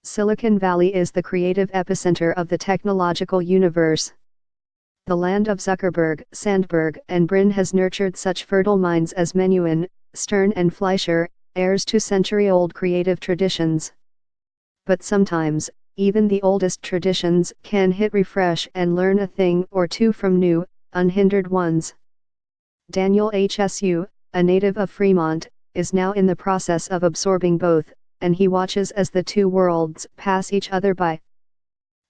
Silicon Valley is the creative epicenter of the technological universe. The land of Zuckerberg, Sandberg, and Brin has nurtured such fertile minds as Menuhin, Stern and Fleischer, heirs to century-old creative traditions. But sometimes, even the oldest traditions can hit refresh and learn a thing or two from new, unhindered ones. Daniel Hsu, a native of Fremont, is now in the process of absorbing both, and he watches as the two worlds pass each other by.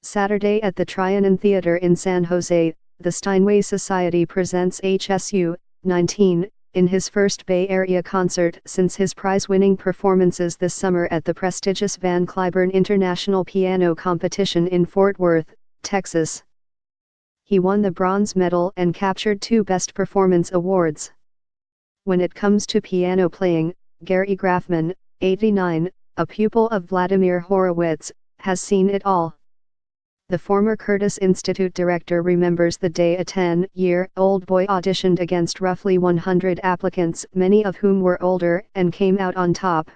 Saturday at the Trianon Theater in San Jose, the Steinway Society presents Hsu, 19, in his first Bay Area concert since his prize-winning performances this summer at the prestigious Van Cliburn International Piano Competition in Fort Worth, Texas. He won the bronze medal and captured 2 Best Performance awards. When it comes to piano playing, Gary Grafman, 89, a pupil of Vladimir Horowitz, has seen it all. The former Curtis Institute director remembers the day a 10-year-old boy auditioned against roughly 100 applicants, many of whom were older, and came out on top.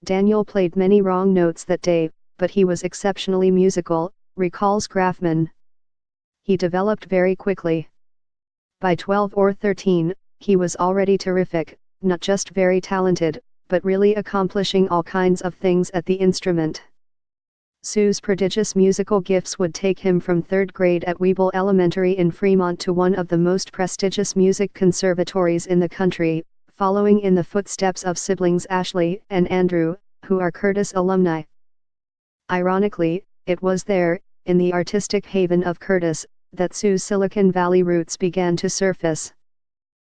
Daniel played many wrong notes that day, but he was exceptionally musical, recalls Grafman. He developed very quickly. By 12 or 13, he was already terrific, not just very talented, but really accomplishing all kinds of things at the instrument. Sue's prodigious musical gifts would take him from 3rd grade at Weeble Elementary in Fremont to one of the most prestigious music conservatories in the country, following in the footsteps of siblings Ashley and Andrew, who are Curtis alumni. Ironically, it was there, in the artistic haven of Curtis, that Sue's Silicon Valley roots began to surface.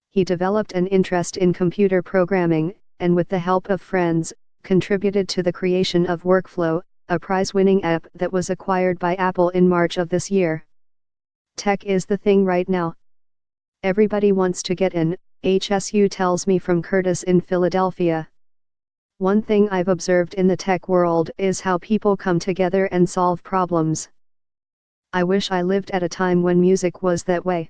He developed an interest in computer programming, and with the help of friends, contributed to the creation of Workflow, a prize-winning app that was acquired by Apple in March of this year. Tech is the thing right now. Everybody wants to get in, Hsu tells me from Curtis in Philadelphia. One thing I've observed in the tech world is how people come together and solve problems. I wish I lived at a time when music was that way.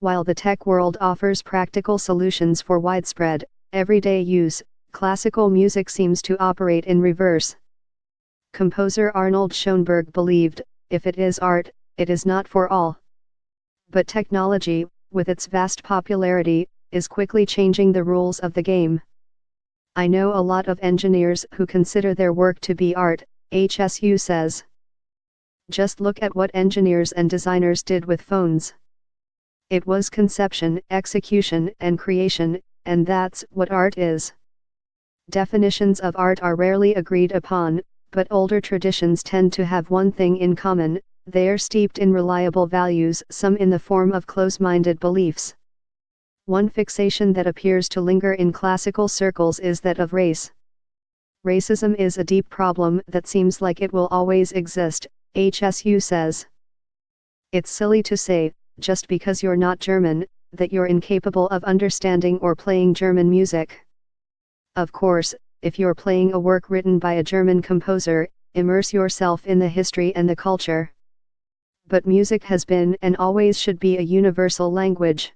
While the tech world offers practical solutions for widespread, everyday use, classical music seems to operate in reverse. Composer Arnold Schoenberg believed, if it is art, it is not for all. But technology, with its vast popularity, is quickly changing the rules of the game. I know a lot of engineers who consider their work to be art, Hsu says. Just look at what engineers and designers did with phones. It was conception, execution, and creation, and that's what art is. Definitions of art are rarely agreed upon, but older traditions tend to have one thing in common: they are steeped in reliable values, some in the form of close-minded beliefs. One fixation that appears to linger in classical circles is that of race. Racism is a deep problem that seems like it will always exist, Hsu says. It's silly to say, just because you're not German, that you're incapable of understanding or playing German music. Of course, if you're playing a work written by a German composer, immerse yourself in the history and the culture. But music has been and always should be a universal language.